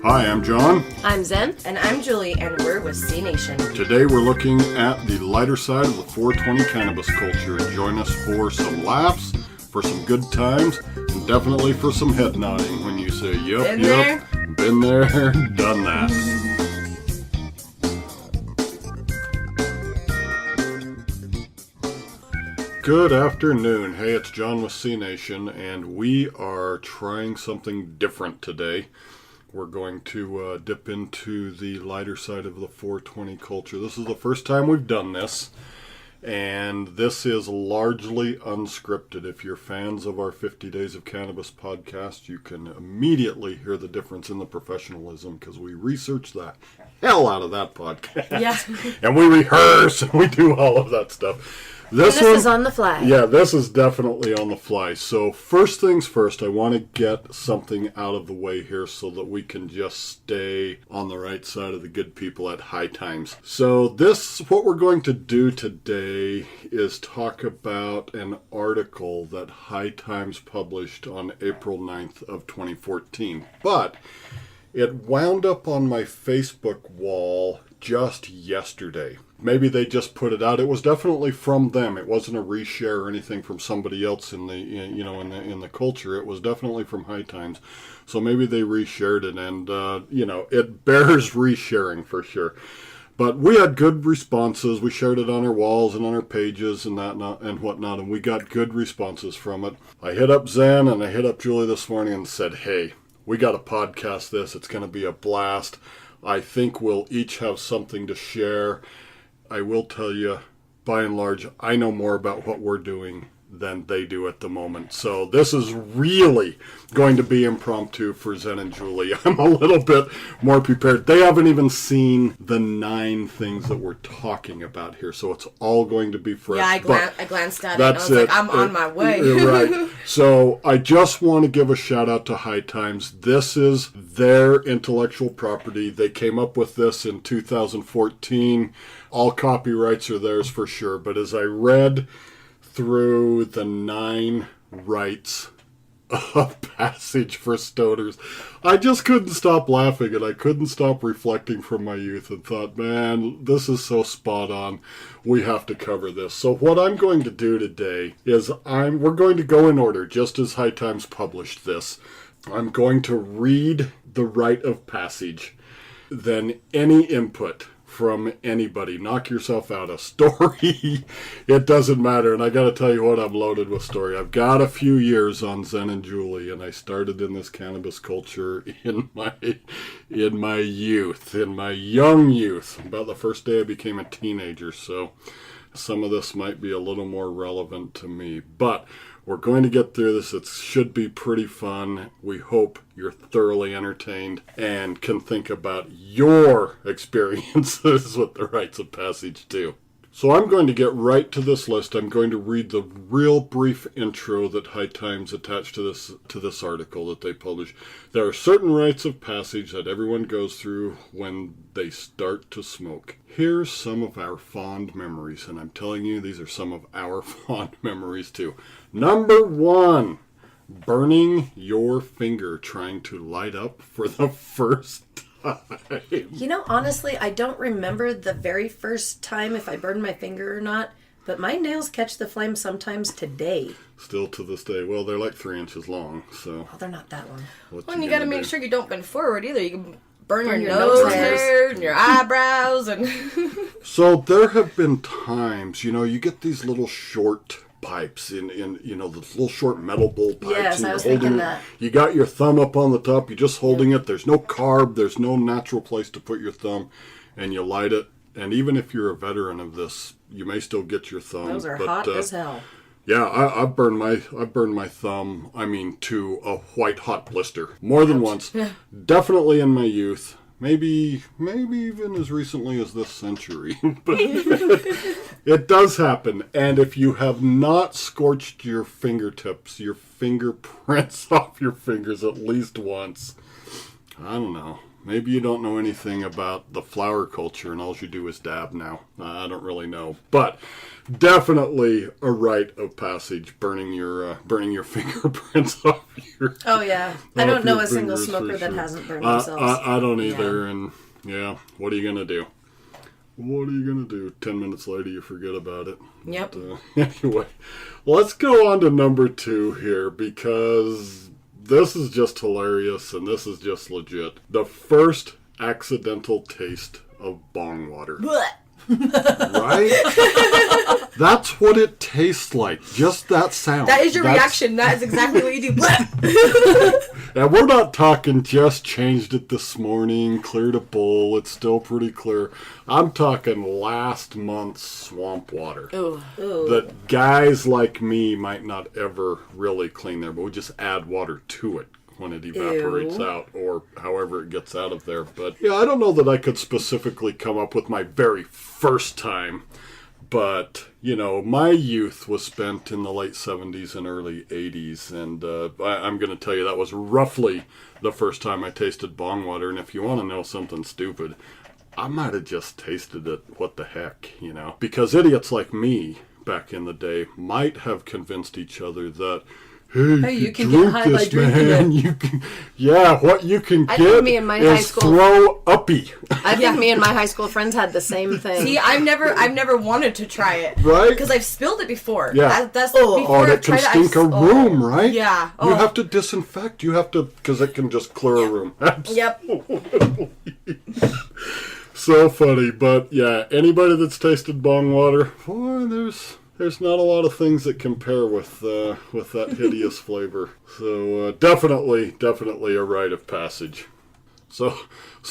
Hi, I'm John. I'm Zen. And I'm Julie, and we're with C Nation. Today we're looking at the lighter side of the 420 cannabis culture. Join us for some laughs, for some good times, and definitely for some head nodding when you say, yep, been there, done that. Good afternoon. Hey, it's John with C Nation, and we are trying something different today. We're going to dip into the lighter side of the 420 culture. This is the first time we've done this, and this is largely unscripted. If you're fans of our 50 Days of Cannabis podcast, you can immediately hear the difference in the professionalism because we research the hell out of that podcast. Yeah. And we rehearse and we do all of that stuff. This is on the fly. Yeah, this is definitely on the fly. So first things first, I want to get something out of the way here so that we can just stay on the right side of the good people at high times. So what we're going to do today is talk about an article that High Times published on April 9th of 2014. But it wound up on my Facebook wall just yesterday. Maybe they just put it out. It was definitely from them. It wasn't a reshare or anything from somebody else in the culture. It was definitely from High Times. So maybe they reshared it, and it bears resharing for sure. But we had good responses. We shared it on our walls and on our pages and whatnot, and we got good responses from it. I hit up Zen and I hit up Julie this morning and said, hey, we got to podcast this. It's going to be a blast. I think we'll each have something to share. I will tell you, by and large, I know more about what we're doing than they do at the moment. So this is really going to be impromptu for Zen and Julie. I'm a little bit more prepared. They haven't even seen the 9 things that we're talking about here. So it's all going to be fresh. Yeah, I glanced at it and I was like, I'm on my way. Right. So I just want to give a shout out to High Times. This is their intellectual property. They came up with this in 2014. All copyrights are theirs for sure. But as I read through the 9 rites of passage for stoners, I just couldn't stop laughing, and I couldn't stop reflecting from my youth and thought, man, this is so spot on. We have to cover this. So what I'm going to do today is we're going to go in order, just as High Times published this. I'm going to read the rite of passage, then any input from anybody. Knock yourself out. A story, it doesn't matter. And I got to tell you what, I'm loaded with story. I've got a few years on Zen and Julie, and I started in this cannabis culture in my youth, in my young youth, about the first day I became a teenager. So some of this might be a little more relevant to me, but we're going to get through this. It should be pretty fun. We hope you're thoroughly entertained and can think about your experiences with the rites of passage too. So I'm going to get right to this list. I'm going to read the real brief intro that High Times attached to this article that they published. There are certain rites of passage that everyone goes through when they start to smoke. Here's some of our fond memories, and I'm telling you, these are some of our fond memories too. Number 1, burning your finger trying to light up for the first time. You know, honestly, I don't remember the very first time if I burned my finger or not, but my nails catch the flame sometimes today. Still to this day. Well, they're like 3 inches long, so. Oh, they're not that long. Well, you got to make sure you don't bend forward either. You can burn your nose hair and your eyebrows. And So there have been times, you get these little short pipes in the little short metal bowl pipes. Yes, and I was thinking that. You got your thumb up on the top, you're just holding it. There's no carb, there's no natural place to put your thumb, and you light it. And even if you're a veteran of this, you may still get your thumb. Those are hot as hell. Yeah, I've burned my thumb, to a white hot blister more than once. Yeah. Definitely in my youth. Maybe even as recently as this century. But it does happen. And if you have not scorched your fingertips, your fingerprints off your fingers at least once, I don't know. Maybe you don't know anything about the flower culture and all you do is dab now. I don't really know. But definitely a rite of passage, burning your fingerprints off your... Oh, yeah. I don't know a single smoker that hasn't burned themselves. I don't either. Yeah. And yeah, what are you going to do? What are you going to do? 10 minutes later, you forget about it. Yep. But, anyway, let's go on to number 2 here, because this is just hilarious and this is just legit. The first accidental taste of bong water. Right? That's what it tastes like. Just that sound. That is your reaction. That is exactly what you do. And we're not talking just changed it this morning, cleared a bowl, it's still pretty clear. I'm talking last month's swamp water. Ooh. That guys like me might not ever really clean there, but we just add water to it when it evaporates out, or however it gets out of there. But yeah, I don't know that I could specifically come up with my very first time. But, you know, my youth was spent in the late 70s and early 80s, and I'm going to tell you that was roughly the first time I tasted bong water. And if you want to know something stupid, I might have just tasted it. What the heck, you know? Because idiots like me back in the day might have convinced each other that, hey, you can get high by drinking it. You can, what you can get is throw uppy. I think me and my high school friends had the same thing. See, I've never wanted to try it. Right? Because I've spilled it before. Yeah. Before that can stink a room, right? Yeah. You have to disinfect. You have to, because it can just clear a room. Yep. So funny. But yeah, anybody that's tasted bong water, boy, there's not a lot of things that compare with that hideous flavor. So definitely a rite of passage. So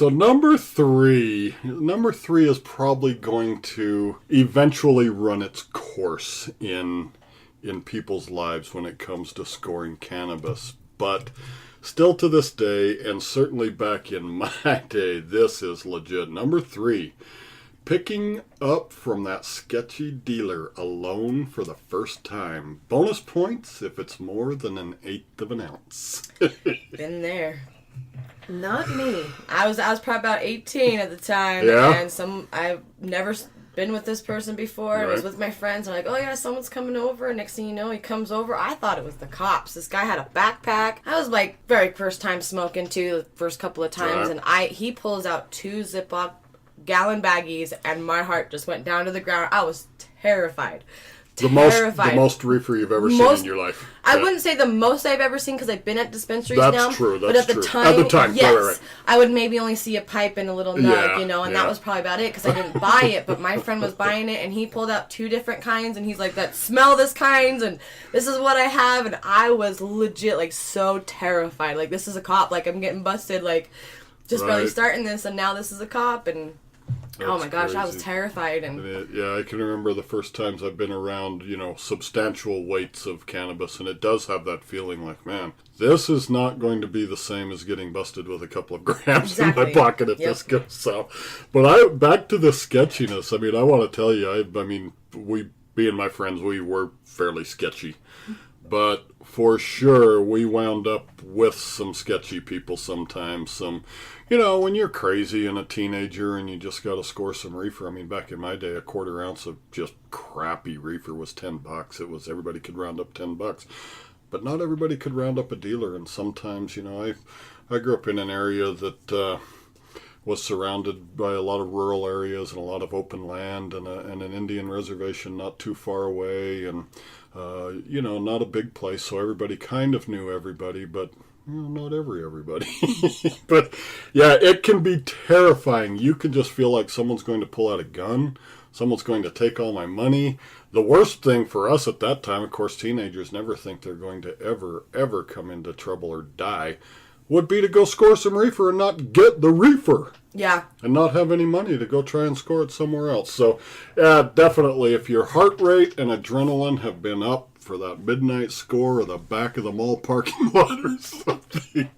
number three is probably going to eventually run its course in people's lives when it comes to scoring cannabis. But still to this day, and certainly back in my day, this is legit. Number 3. Picking up from that sketchy dealer alone for the first time. Bonus points if it's more than 1/8 of an ounce. Been there. Not me. I was probably about 18 at the time, and I've never been with this person before. Right. I was with my friends. I'm like, oh yeah, someone's coming over. And next thing you know, he comes over. I thought it was the cops. This guy had a backpack. I was like very first time smoking too, the first couple of times, and he pulls out 2 Ziploc gallon baggies, and my heart just went down to the ground. I was terrified. The most reefer you've ever seen in your life. I wouldn't say the most I've ever seen because I've been at dispensaries now. That's true. But at the time, yes, right. I would maybe only see a pipe and a little nug, and that was probably about it because I didn't buy it. But my friend was buying it, and he pulled out 2 different kinds, and he's like, "That smell this kinds, and this is what I have." And I was legit like so terrified. Like, this is a cop. Like, I'm getting busted. Like, just barely starting this, and now this is a cop, and. That's oh my gosh, crazy. I was terrified. And I can remember the first times I've been around, substantial weights of cannabis, and it does have that feeling like, man, this is not going to be the same as getting busted with a couple of grams in my pocket if this goes south. But back to the sketchiness. I mean, I want to tell you, me and my friends, we were fairly sketchy. But for sure, we wound up with some sketchy people sometimes. When you're crazy and a teenager and you just got to score some reefer. I mean, back in my day, a 1/4 ounce of just crappy reefer was $10. It was, everybody could round up $10. But not everybody could round up a dealer. And sometimes, I grew up in an area that was surrounded by a lot of rural areas and a lot of open land and an Indian reservation not too far away. And, not a big place, so everybody kind of knew everybody, but not everybody. But yeah, it can be terrifying. You can just feel like someone's going to pull out a gun. Someone's going to take all my money. The worst thing for us at that time, of course, teenagers never think they're going to ever come into trouble or die, would be to go score some reefer and not get the reefer. Yeah. And not have any money to go try and score it somewhere else. So, definitely, if your heart rate and adrenaline have been up for that midnight score or the back of the mall parking lot or something,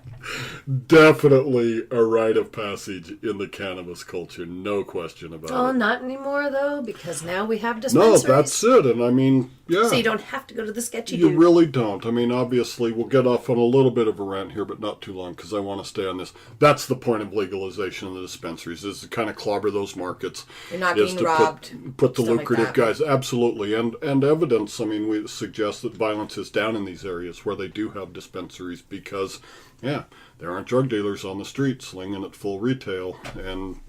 Definitely a rite of passage in the cannabis culture, no question about Oh, it. not anymore, though, because now we have No, dispensaries. that's it. And I mean, yeah. So you don't have to go to the sketchy You dude. really don't. I mean, obviously, we'll get off on a little bit of a rant here, but not too long, because I want to stay on this. That's the point of legalization of the dispensaries, is to kind of clobber those markets. You're not is being to robbed. Put the stuff like lucrative that. guys, absolutely. And evidence, I mean, we suggest that violence is down in these areas where they do have dispensaries because, yeah, there aren't drug dealers on the street slinging at full retail and,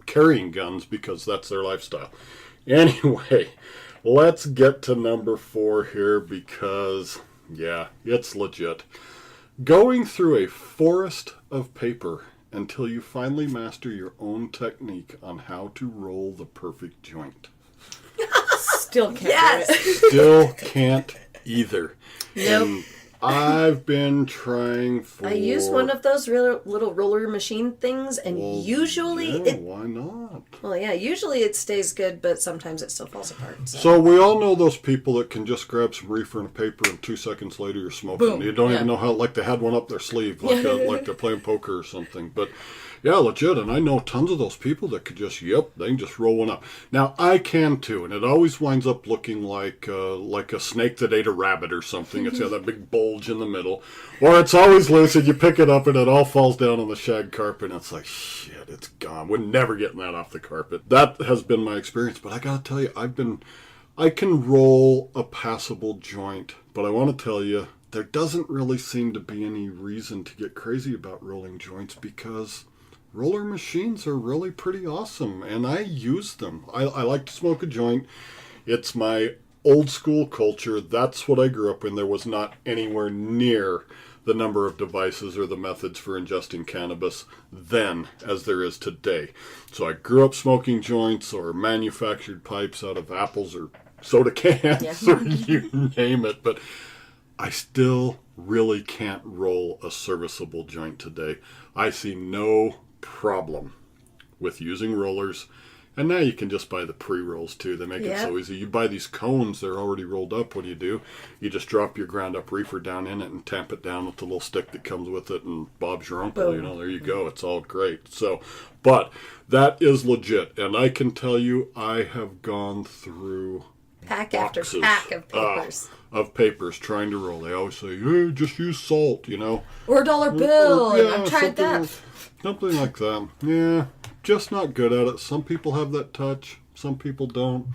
carrying guns because that's their lifestyle. Anyway, let's get to number 4 here because, yeah, it's legit. Going through a forest of paper until you finally master your own technique on how to roll the perfect joint. Still can't Yes. do it. Still can't either. Nope. And I've been trying for... I use one of those little roller machine things, and usually why not? usually it stays good, but sometimes it still falls apart. So we all know those people that can just grab some reefer and a paper, and 2 seconds later you're smoking. Boom. You don't Yeah. even know how, like they had one up their sleeve, like they're playing poker or something. But yeah, legit. And I know tons of those people that could just, they can just roll one up. Now I can too, and it always winds up looking like a snake that ate a rabbit or something. It's got that big bulge in the middle, or it's always loose, and you pick it up and it all falls down on the shag carpet, and it's like, shit, it's gone. We're never getting that off the carpet. That has been my experience. But I gotta tell you, I can roll a passable joint, but I want to tell you, there doesn't really seem to be any reason to get crazy about rolling joints because roller machines are really pretty awesome, and I use them. I like to smoke a joint. It's my old school culture. That's what I grew up in. There was not anywhere near the number of devices or the methods for ingesting cannabis then as there is today. So I grew up smoking joints or manufactured pipes out of apples or soda cans or you name it. But I still really can't roll a serviceable joint today. I see no problem with using rollers. And now you can just buy the pre-rolls too. They make it so easy. You buy these cones, they're already rolled up. What do? You just drop your ground up reefer down in it and tamp it down with the little stick that comes with it, and Bob's your uncle. Boom. There you go. It's all great. So, but that is legit. And I can tell you, I have gone through pack boxes, after pack of papers. Of papers trying to roll. They always say, hey, just use salt, Or a dollar bill. Yeah, I've tried that. Something like that. Yeah, just not good at it. Some people have that touch. Some people don't.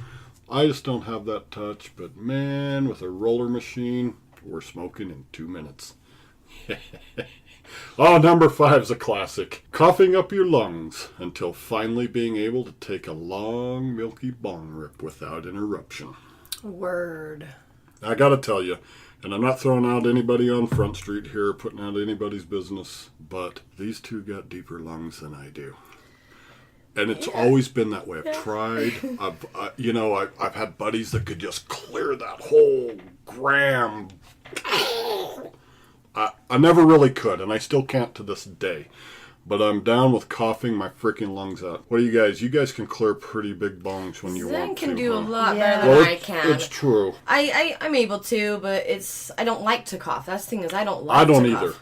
I just don't have that touch. But man, with a roller machine, we're smoking in 2 minutes. Oh, number 5's a classic. Coughing up your lungs until finally being able to take a long, milky bong rip without interruption. Word. I gotta tell you, and I'm not throwing out anybody on Front Street here, putting out anybody's business, but these two got deeper lungs than I do. And it's always been that way. I've tried. I've had buddies that could just clear that whole gram. I never really could, and I still can't to this day. But I'm down with coughing my freaking lungs out. What do you guys? You guys can clear pretty big bongs when you Zen want to. can do a huh? lot Yeah. better than Well, I can. It's true. I'm able to, but I don't like to cough. That's the thing is I don't like to I don't cough. either.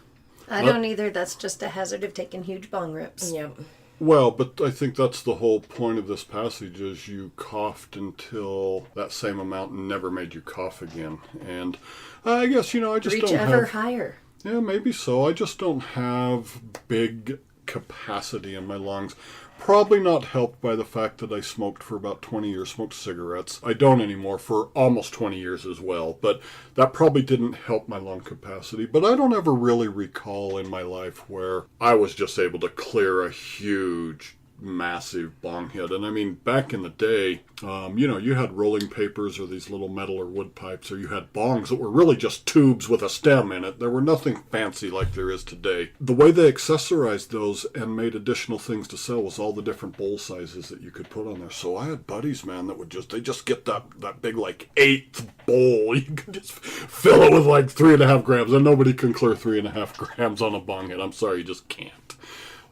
I don't either. That's just a hazard of taking huge bong rips. Yep. Well, but I think that's the whole point of this passage is you coughed until that same amount never made you cough again. And I guess, I just Reach don't ever have... higher. Yeah, maybe so. I just don't have big capacity in my lungs. Probably not helped by the fact that I smoked for about 20 years, smoked cigarettes. I don't anymore for almost 20 years as well, but that probably didn't help my lung capacity. But I don't ever really recall in my life where I was just able to clear a huge, massive bong hit. And I mean, back in the day, you had rolling papers or these little metal or wood pipes, or you had bongs that were really just tubes with a stem in it. There were nothing fancy like there is today. The way they accessorized those and made additional things to sell was all the different bowl sizes that you could put on there. So I had buddies, man, that would they just get that big, like, 8th bowl. You could just fill it with like 3.5 grams, and nobody can clear 3.5 grams on a bong hit. I'm sorry, you just can't.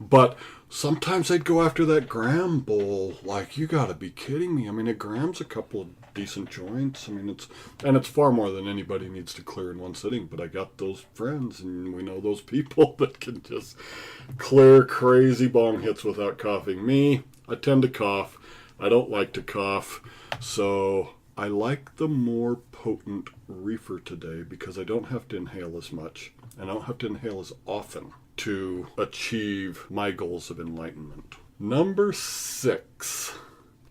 But sometimes they'd go after that gram bowl. Like, you gotta be kidding me. I mean, a gram's a couple of decent joints. I mean, it's far more than anybody needs to clear in one sitting, but I got those friends, and we know those people that can just clear crazy bong hits without coughing. Me, I tend to cough. I don't like to cough, so I like the more potent reefer today because I don't have to inhale as much. I don't have to inhale as often to achieve my goals of enlightenment. Number 6,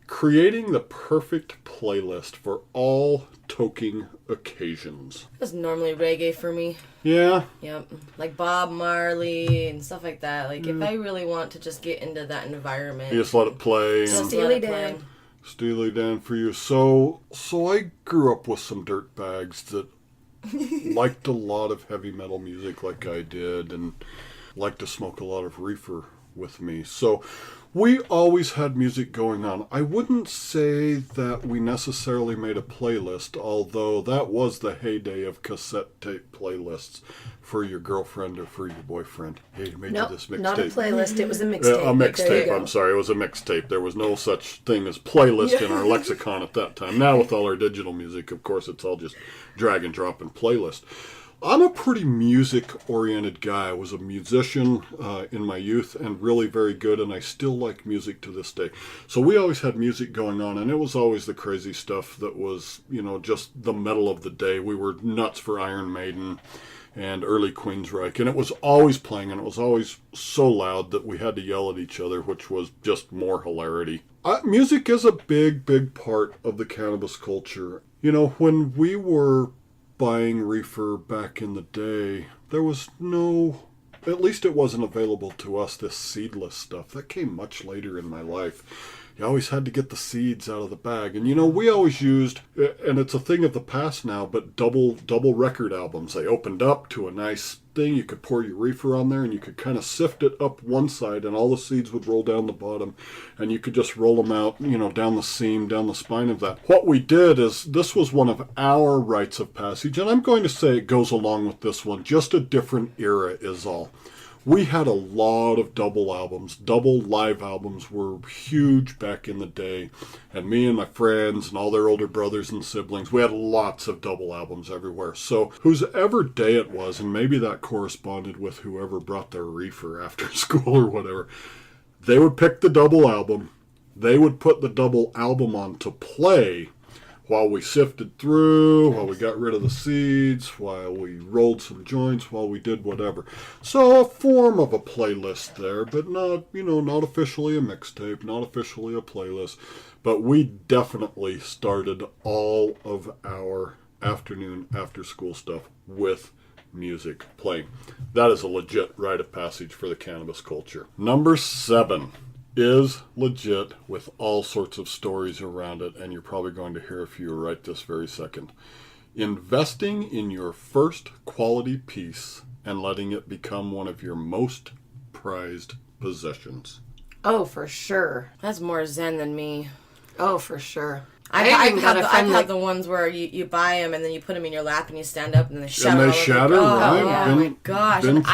creating the perfect playlist for all toking occasions. That's normally reggae for me. Yeah? Yep. Like Bob Marley and stuff like that. Like, if I really want to just get into that environment. You just let it play. Just let it play. Steely Dan for you. So I grew up with some dirtbags that liked a lot of heavy metal music like I did and liked to smoke a lot of reefer with me. So we always had music going on. I wouldn't say that we necessarily made a playlist, although that was the heyday of cassette tape playlists for your girlfriend or for your boyfriend. Hey, you made you this mixtape. Not a playlist, it was a mixtape. A mixtape, I'm sorry, it was a mixtape. There was no such thing as playlist in our lexicon at that time. Now with all our digital music, of course, it's all just drag and drop and playlist. I'm a pretty music-oriented guy. I was a musician in my youth and really very good, and I still like music to this day. So we always had music going on, and it was always the crazy stuff that was, just the metal of the day. We were nuts for Iron Maiden and early Queensryche, and it was always playing, and it was always so loud that we had to yell at each other, which was just more hilarity. Music is a big, big part of the cannabis culture. When we were buying reefer back in the day, there was at least it wasn't available to us, this seedless stuff. That came much later in my life. You always had to get the seeds out of the bag. And we always used, and it's a thing of the past now, but double record albums. They opened up to a nice thing. You could pour your reefer on there and you could kind of sift it up one side and all the seeds would roll down the bottom and you could just roll them out, down the seam, down the spine of that. What we did is, this was one of our rites of passage, and I'm going to say it goes along with this one, just a different era is all. We had a lot of double albums. Double live albums were huge back in the day. And me and my friends and all their older brothers and siblings, we had lots of double albums everywhere. So whosever day it was, and maybe that corresponded with whoever brought their reefer after school or whatever, they would pick the double album. They would put the double album on to play while we sifted through, while we got rid of the seeds, while we rolled some joints, while we did whatever. So a form of a playlist there, but not officially a mixtape, not officially a playlist. But we definitely started all of our afternoon after school stuff with music playing. That is a legit rite of passage for the cannabis culture. Number 7 is legit with all sorts of stories around it, and you're probably going to hear a few right this very second. Investing in your first quality piece and letting it become one of your most prized possessions. Oh, for sure. That's more zen than me. Oh, for sure. I've had the ones where you buy them and then you put them in your lap and you stand up and they shatter. And they shatter, right? Oh my gosh! And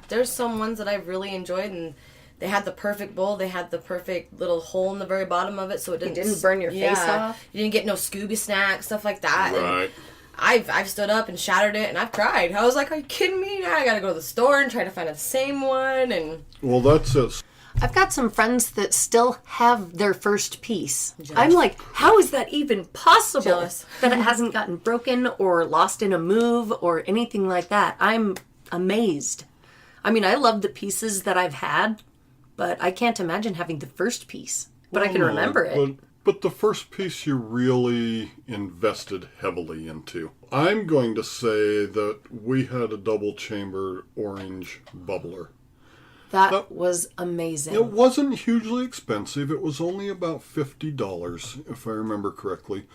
there's some ones that I've really enjoyed, and they had the perfect bowl. They had the perfect little hole in the very bottom of it, so it didn't burn your face off. You didn't get no Scooby snacks, stuff like that. Right. And I've stood up and shattered it, and I've cried. I was like, "Are you kidding me? Now I got to go to the store and try to find the same one." And well, that's it. I've got some friends that still have their first piece. I'm like, how is that even possible? Jealous. That it hasn't gotten broken or lost in a move or anything like that. I'm amazed. I mean, I love the pieces that I've had, but I can't imagine having the first piece. But I can remember it. But the first piece you really invested heavily into. I'm going to say that we had a double chamber orange bubbler. That was amazing. It wasn't hugely expensive. It was only about $50, if I remember correctly.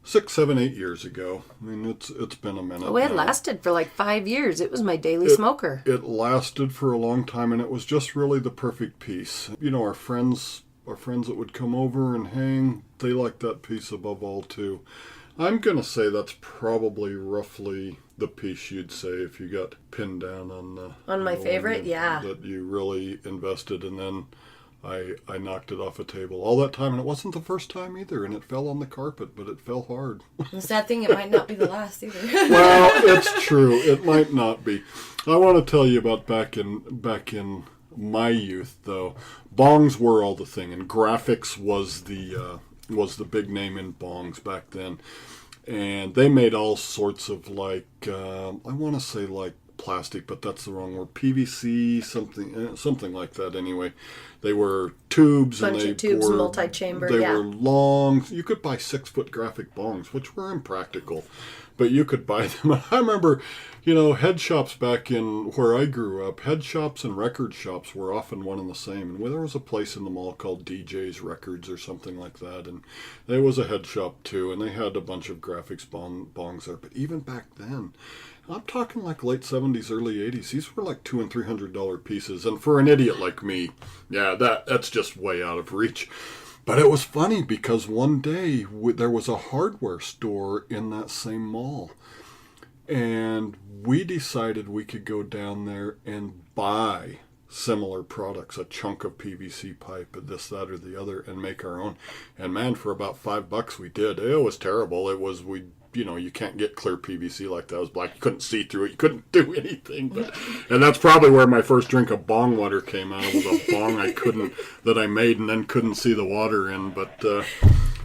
6, 7, 8 years ago. I mean, it's been a minute. Oh, it lasted for like 5 years. It was my daily smoker. It lasted for a long time, and it was just really the perfect piece. Our friends that would come over and hang, they liked that piece above all too. I'm going to say that's probably roughly the piece you'd say if you got pinned down on my favorite, yeah. That you really invested. And then I knocked it off a table all that time, and it wasn't the first time either, and it fell on the carpet, but it fell hard. The sad thing, it might not be the last either. Well, it's true. It might not be. I want to tell you about back in my youth, though. Bongs were all the thing, and graphics was the big name in bongs back then. And they made all sorts of I want to say like plastic, but that's the wrong word. PVC, something like that. Anyway, they were tubes, Bunch of tubes, multi-chamber. They were long. You could buy 6-foot graphic bongs, which were impractical, but you could buy them. I remember, head shops back in where I grew up. Head shops and record shops were often one and the same. And there was a place in the mall called DJ's Records or something like that, and there was a head shop too, and they had a bunch of graphics bongs there. But even back then, I'm talking like late 70s, early 80s. These were like $200 and $300 pieces. And for an idiot like me, yeah, that's just way out of reach. But it was funny because one day there was a hardware store in that same mall. And we decided we could go down there and buy similar products, a chunk of PVC pipe, this, that, or the other, and make our own. And man, for about $5 we did. It was terrible. You can't get clear PVC like that. It was black. You couldn't see through it. You couldn't do anything. And that's probably where my first drink of bong water came out. It was a bong that I made and then couldn't see the water in. But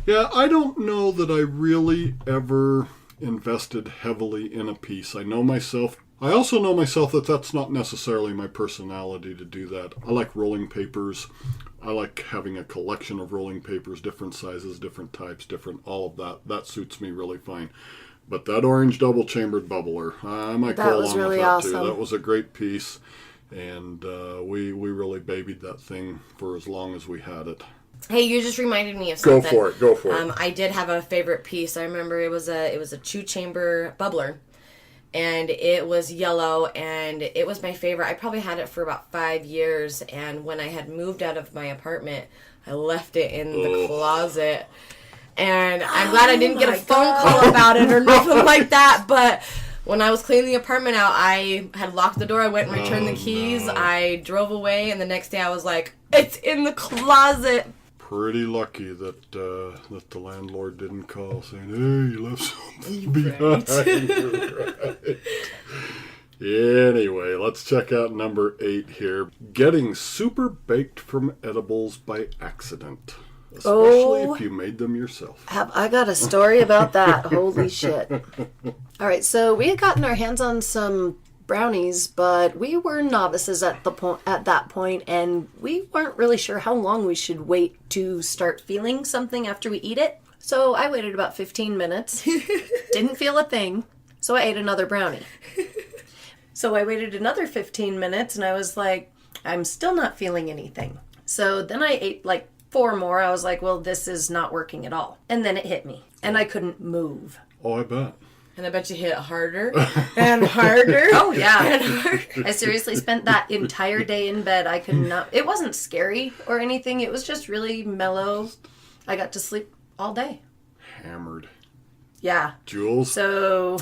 yeah, I don't know that I really ever invested heavily in a piece. I also know myself that that's not necessarily my personality to do that. I like rolling papers. I like having a collection of rolling papers, different sizes, different types, all of that. That suits me really fine. But that orange double-chambered bubbler, I might go along really with that awesome. too. That was a great piece, and we really babied that thing for as long as we had it. Hey, you just reminded me of something. Go for it. I did have a favorite piece. I remember it was a 2-chamber bubbler. And it was yellow, and it was my favorite. I probably had it for about 5 years, and when I had moved out of my apartment, I left it in the closet. And I'm glad I didn't get a phone call about it or nothing like that, but when I was cleaning the apartment out, I had locked the door, I went and returned the keys, I drove away, and the next day I was like, it's in the closet. Pretty lucky that the landlord didn't call saying, "Hey, you left something behind." Right. Anyway, let's check out number 8 here. Getting super baked from edibles by accident, especially if you made them yourself. I got a story about that. Holy shit. All right, so we had gotten our hands on some brownies, but we were novices at that point, and we weren't really sure how long we should wait to start feeling something after we eat it. So I waited about 15 minutes, didn't feel a thing, so I ate another brownie. So I waited another 15 minutes, and I was like, I'm still not feeling anything. So then I ate like 4 more. I was like, well, this is not working at all. And then it hit me, and I couldn't move. Oh, I bet. And I bet you hit harder and harder. Oh, yeah. And harder. I seriously spent that entire day in bed. I could not... It wasn't scary or anything. It was just really mellow. I got to sleep all day. Hammered. Yeah. Jules? So,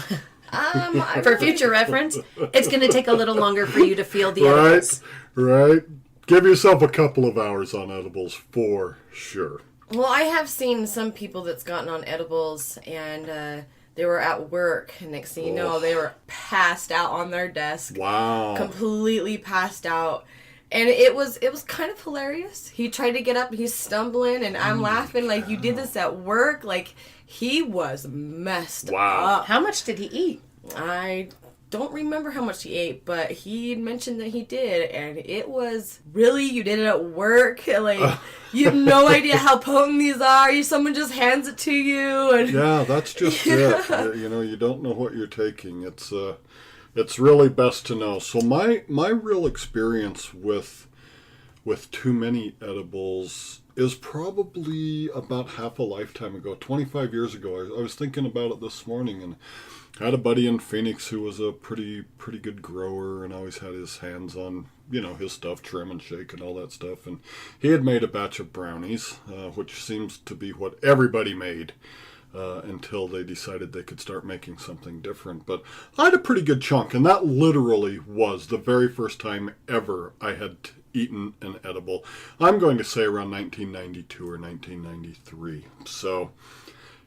for future reference, it's going to take a little longer for you to feel the edibles. Right. Give yourself a couple of hours on edibles for sure. Well, I have seen some people that's gotten on edibles and... they were at work, and next thing you know, they were passed out on their desk. Wow. Completely passed out. And it was kind of hilarious. He tried to get up, and he's stumbling, and I'm laughing like, you did this at work? Like, he was messed up. How much did he eat? I don't remember how much he ate, but he mentioned that he did, and it was, really? You did it at work? Like, you have no idea how potent these are. Someone just hands it to you. And yeah, that's just it. You don't know what you're taking. It's really best to know. So my real experience with too many edibles is probably about half a lifetime ago, 25 years ago. I was thinking about it this morning, and I had a buddy in Phoenix who was a pretty good grower and always had his hands on, his stuff, trim and shake and all that stuff. And he had made a batch of brownies, which seems to be what everybody made until they decided they could start making something different. But I had a pretty good chunk, and that literally was the very first time ever I had eaten an edible. I'm going to say around 1992 or 1993. So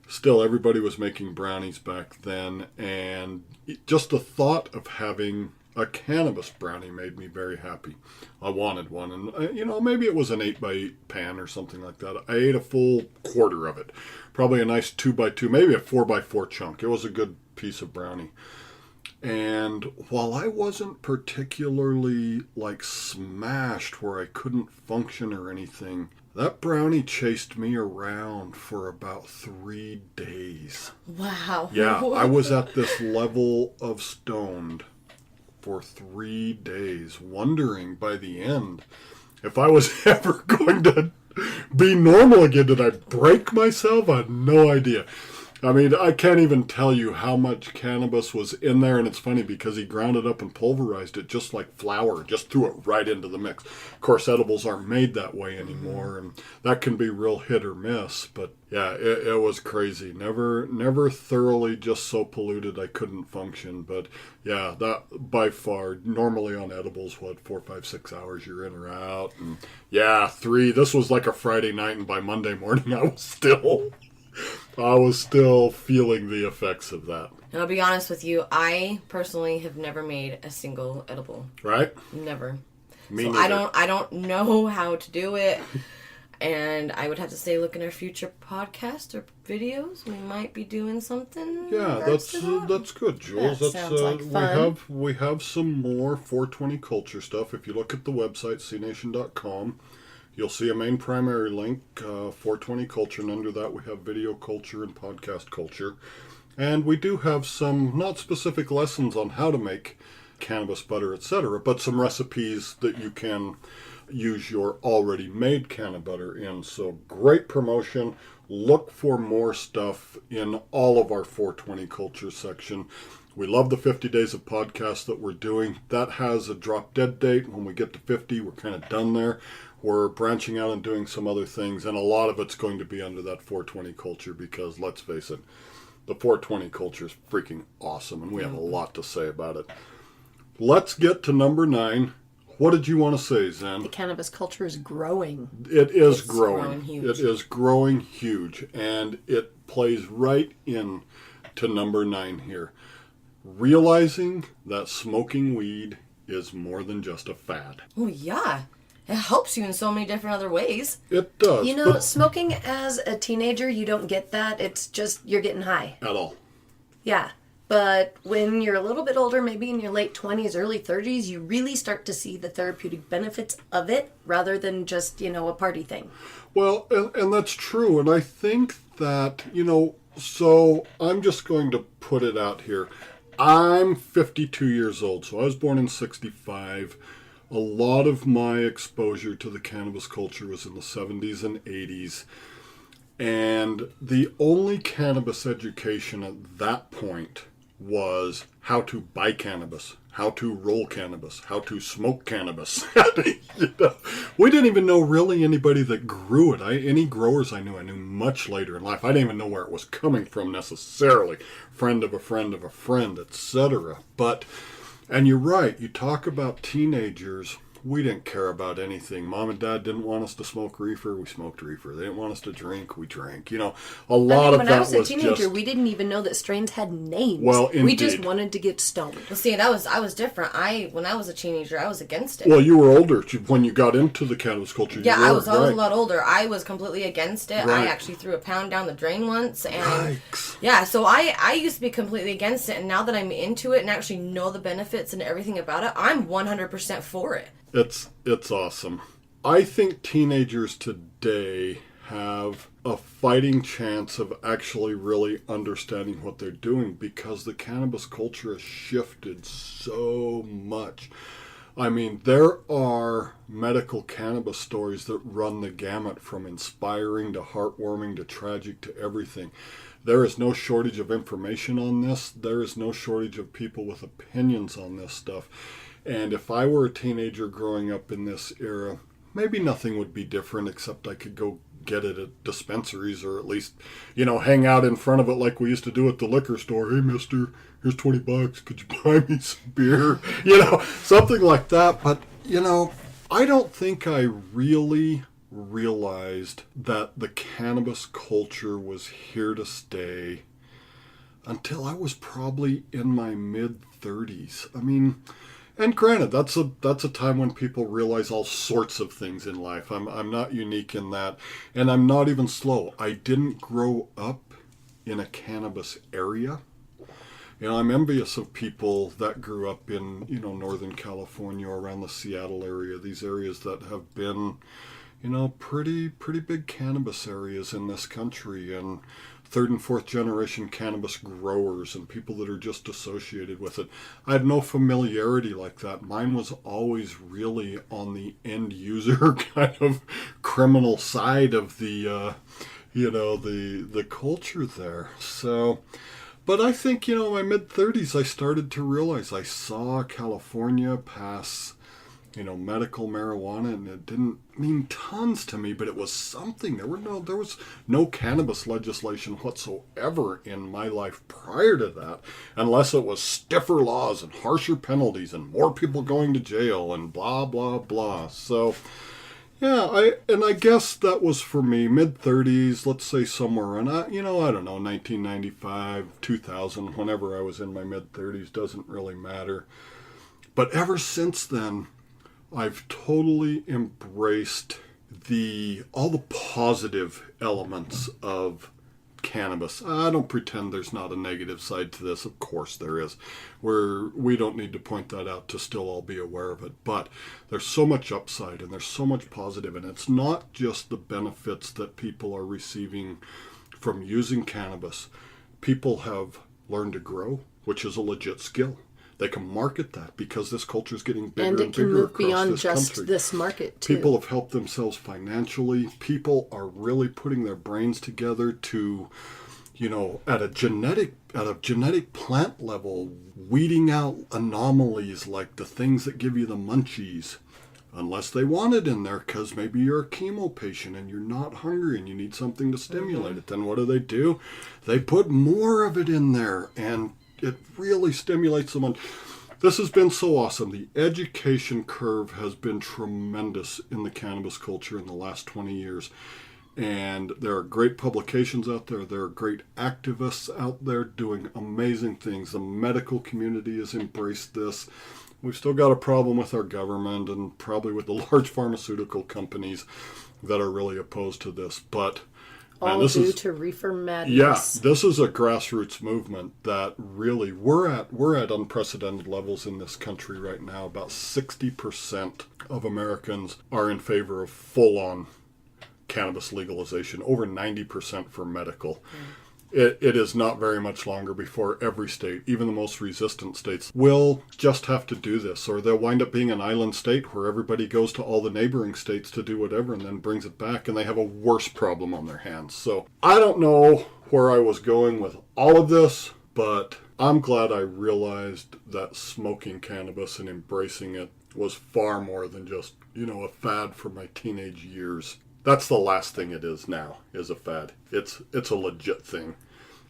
still, everybody was making brownies back then, and just the thought of having a cannabis brownie made me very happy. I wanted one, and maybe it was an 8x8 pan or something like that. I ate a full quarter of it. Probably a nice 2x2, maybe a 4x4 chunk. It was a good piece of brownie. And while I wasn't particularly smashed where I couldn't function or anything, that brownie chased me around for about 3 days. Wow. Yeah, I was at this level of stoned for 3 days, wondering by the end if I was ever going to be normal again. Did I break myself? I had no idea. I mean, I can't even tell you how much cannabis was in there, and it's funny because he ground it up and pulverized it just like flour, just threw it right into the mix. Of course, edibles aren't made that way anymore, and that can be real hit or miss, but yeah, it was crazy. Never thoroughly just so polluted I couldn't function, but yeah, that by far, normally on edibles, 4, 5, 6 hours you're in or out, and yeah, 3, this was like a Friday night, and by Monday morning I was still feeling the effects of that. And I'll be honest with you, I personally have never made a single edible. Right? Never. Me so neither. I don't know how to do it. And I would have to say, look in our future podcasts or videos. We might be doing something. Yeah, that's good, Jules. That sounds like fun. We have some more 420 culture stuff. If you look at the website, cnation.com, you'll see a main primary link, 420 culture, and under that we have video culture and podcast culture. And we do have some not specific lessons on how to make cannabis butter, etc., but some recipes that you can use your already made canna butter in. So great promotion. Look for more stuff in all of our 420 culture section. We love the 50 days of podcasts that we're doing. That has a drop dead date. When we get to 50, we're kind of done there. We're branching out and doing some other things, and a lot of it's going to be under that 420 culture because, let's face it, the 420 culture is freaking awesome, and we have a lot to say about it. Let's get to number 9. What did you want to say, Zen? The cannabis culture is growing. It is growing. Growing huge. It is growing huge, and it plays right in to number 9 here. Realizing that smoking weed is more than just a fad. Oh, yeah. It helps you in so many different other ways. It does. You know, smoking as a teenager, you don't get that. It's just you're getting high. At all. Yeah. But when you're a little bit older, maybe in your late 20s, early 30s, you really start to see the therapeutic benefits of it rather than just, a party thing. Well, and that's true. And I think that, so I'm just going to put it out here. I'm 52 years old, so I was born in 65. A lot of my exposure to the cannabis culture was in the 70s and 80s. And the only cannabis education at that point was how to buy cannabis, how to roll cannabis, how to smoke cannabis. We didn't even know really anybody that grew it. Any growers I knew much later in life. I didn't even know where it was coming from necessarily. Friend of a friend of a friend, etc. And you're right, you talk about teenagers. We didn't care about anything. Mom and Dad didn't want us to smoke reefer. We smoked reefer. They didn't want us to drink. We drank. A lot of that was just... When I was a teenager, we didn't even know that strains had names. Well, indeed. We just wanted to get stoned. Well, see, I was different. When I was a teenager, I was against it. Well, you were older. When you got into the cannabis culture, yeah, I was a right. lot older. I was completely against it. Right. I actually threw a pound down the drain once. And Yikes. yeah, so I used to be completely against it. And now that I'm into it and actually know the benefits and everything about it, I'm 100% for it. It's awesome. I think teenagers today have a fighting chance of actually really understanding what they're doing because the cannabis culture has shifted so much. I mean, there are medical cannabis stories that run the gamut from inspiring to heartwarming to tragic to everything. There is no shortage of information on this. There is no shortage of people with opinions on this stuff. And if I were a teenager growing up in this era, maybe nothing would be different except I could go get it at dispensaries or at least, hang out in front of it like we used to do at the liquor store. Hey, mister, here's $20. Could you buy me some beer? Something like that. But, I don't think I really realized that the cannabis culture was here to stay until I was probably in my mid-30s. I mean, and granted, that's a time when people realize all sorts of things in life. I'm not unique in that, and I'm not even slow. I didn't grow up in a cannabis area. You know, I'm envious of people that grew up in, you know, Northern California or around the Seattle area, these areas that have been, you know, pretty big cannabis areas in this country, and third and fourth generation cannabis growers and people that are just associated with it. I had no familiarity like that. Mine was always really on the end user kind of criminal side of the, you know, the culture there. So, but I think, you know, in my mid-30s, I started to realize I saw California pass, you know, medical marijuana, and it didn't mean tons to me, but it was something. There was no cannabis legislation whatsoever in my life prior to that, unless it was stiffer laws and harsher penalties and more people going to jail and blah, blah, blah. So, yeah, I guess that was for me, mid-30s, let's say somewhere in, you know, I don't know, 1995, 2000, whenever I was in my mid-30s, doesn't really matter. But ever since then, I've totally embraced all the positive elements of cannabis. I don't pretend there's not a negative side to this. Of course there is. We don't need to point that out to still all be aware of it. But there's so much upside and there's so much positive, and it's not just the benefits that people are receiving from using cannabis. People have learned to grow, which is a legit skill. They can market that because this culture is getting bigger and bigger across this country. And it can move beyond just this market, too. People have helped themselves financially. People are really putting their brains together to, you know, at a genetic plant level, weeding out anomalies like the things that give you the munchies. Unless they want it in there because maybe you're a chemo patient and you're not hungry and you need something to stimulate it. Then what do? They put more of it in there, and it really stimulates someone. This has been so awesome. The education curve has been tremendous in the cannabis culture in the last 20 years. And there are great publications out there. There are great activists out there doing amazing things. The medical community has embraced this. We've still got a problem with our government and probably with the large pharmaceutical companies that are really opposed to this. But all due to reefer madness. Yeah, this is a grassroots movement that really, we're at unprecedented levels in this country right now. About 60% of Americans are in favor of full-on cannabis legalization, over 90% for medical. It is not very much longer before every state, even the most resistant states, will just have to do this, or they'll wind up being an island state where everybody goes to all the neighboring states to do whatever and then brings it back, and they have a worse problem on their hands. So I don't know where I was going with all of this, but I'm glad I realized that smoking cannabis and embracing it was far more than just, you know, a fad for my teenage years. That's the last thing it is now, is a fad. It's a legit thing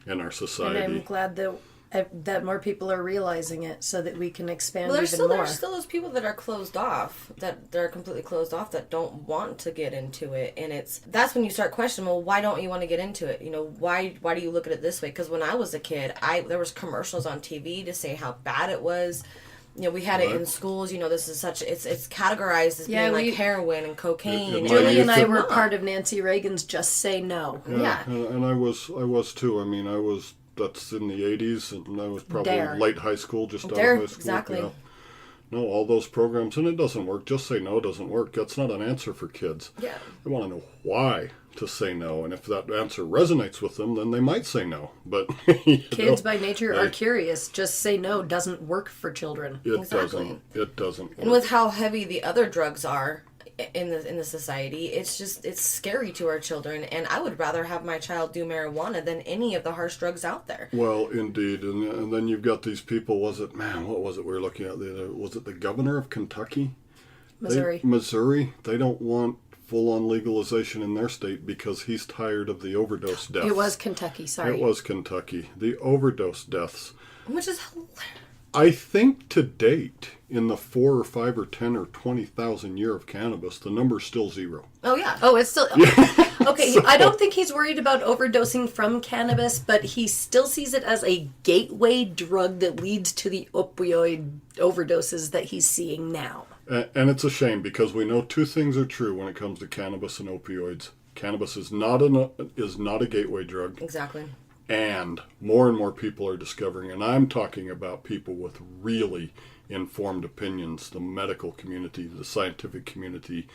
in our society. And I'm glad that more people are realizing it so that we can expand more. There's still those people that are closed off, that they're completely closed off, that don't want to get into it. And that's when you start questioning, well, why don't you want to get into it? You know, why do you look at it this way? Because when I was a kid, there was commercials on TV to say how bad it was. You know, we had it in schools. You know, this is it's categorized as being like heroin and cocaine. Julie and I were part of Nancy Reagan's Just Say No. Yeah. And I was too. I mean, that's in the 80s, and I was probably late high school, just out of high school. Exactly. You know. No, all those programs, and it doesn't work. Just Say No doesn't work. That's not an answer for kids. Yeah. They want to know why to say no, and if that answer resonates with them, then they might say no. But kids by nature are curious. Just Say No doesn't work for children. It doesn't work. And with how heavy the other drugs are in the society, it's scary to our children, and I would rather have my child do marijuana than any of the harsh drugs out there. Well, indeed. And then you've got these people, what was it we were looking at? Was it the governor of Kentucky? Missouri. They don't want full-on legalization in their state because he's tired of the overdose deaths. It was Kentucky, sorry. It was Kentucky. The overdose deaths. Which is hilarious. I think to date, in the 4 or 5 or 10 or 20,000 year of cannabis, the number's still 0. Oh, yeah. Oh, it's still... Okay, so, I don't think he's worried about overdosing from cannabis, but he still sees it as a gateway drug that leads to the opioid overdoses that he's seeing now. And it's a shame, because we know 2 things are true when it comes to cannabis and opioids. Cannabis is not a gateway drug. Exactly. And more people are discovering, and I'm talking about people with really informed opinions, the medical community, the scientific community,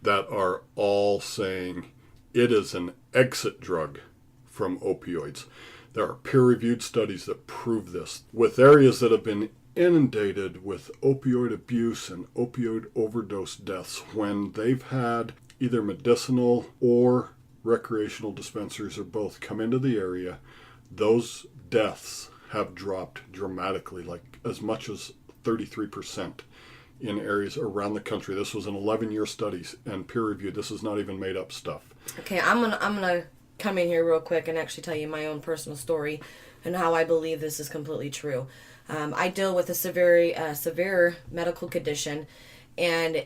that are all saying it is an exit drug from opioids. There are peer-reviewed studies that prove this, with areas that have been inundated with opioid abuse and opioid overdose deaths when they've had either medicinal or recreational dispensaries or both come into the area. Those deaths have dropped dramatically, like as much as 33% in areas around the country. This was an 11-year study and peer-reviewed. This is not even made-up stuff. Okay, I'm gonna come in here real quick and actually tell you my own personal story and how I believe this is completely true. I deal with a severe medical condition, and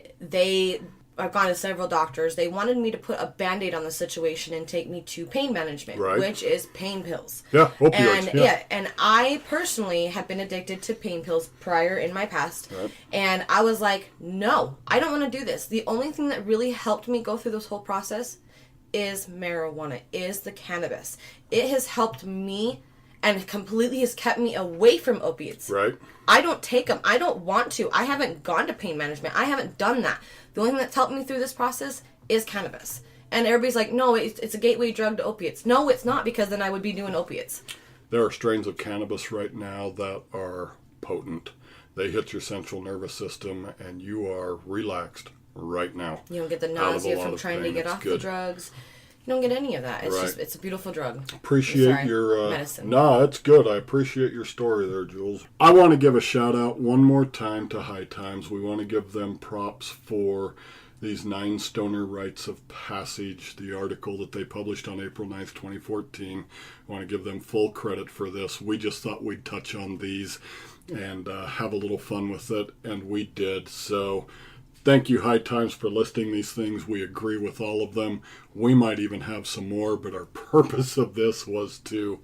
I've gone to several doctors. They wanted me to put a Band-Aid on the situation and take me to pain management, right, which is pain pills. Yeah, opioids. And and I personally have been addicted to pain pills prior in my past. Right. And I was like, no, I don't want to do this. The only thing that really helped me go through this whole process is marijuana, is the cannabis. It has helped me and completely has kept me away from opiates. Right. I don't take them. I don't want to. I haven't gone to pain management. I haven't done that. The only thing that's helped me through this process is cannabis. And everybody's like, no, it's a gateway drug to opiates. No, it's not, because then I would be doing opiates. There are strains of cannabis right now that are potent. They hit your central nervous system and you are relaxed right now. You don't get the nausea from trying to get off the drugs. You don't get any of that. It's just, it's a beautiful drug. Appreciate your medicine. No, it's good. I appreciate your story there, Jules. I want to give a shout out one more time to High Times. We want to give them props for these 9 stoner rites of passage, the article that they published on April 9th, 2014. I want to give them full credit for this. We just thought we'd touch on these and have a little fun with it, and we did. So thank you, High Times, for listing these things. We agree with all of them. We might even have some more, but our purpose of this was to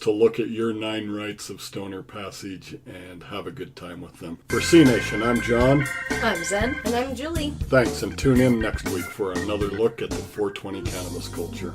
look at your 9 rites of stoner passage and have a good time with them. For C Nation, I'm John. I'm Zen. And I'm Julie. Thanks, and tune in next week for another look at the 420 cannabis culture.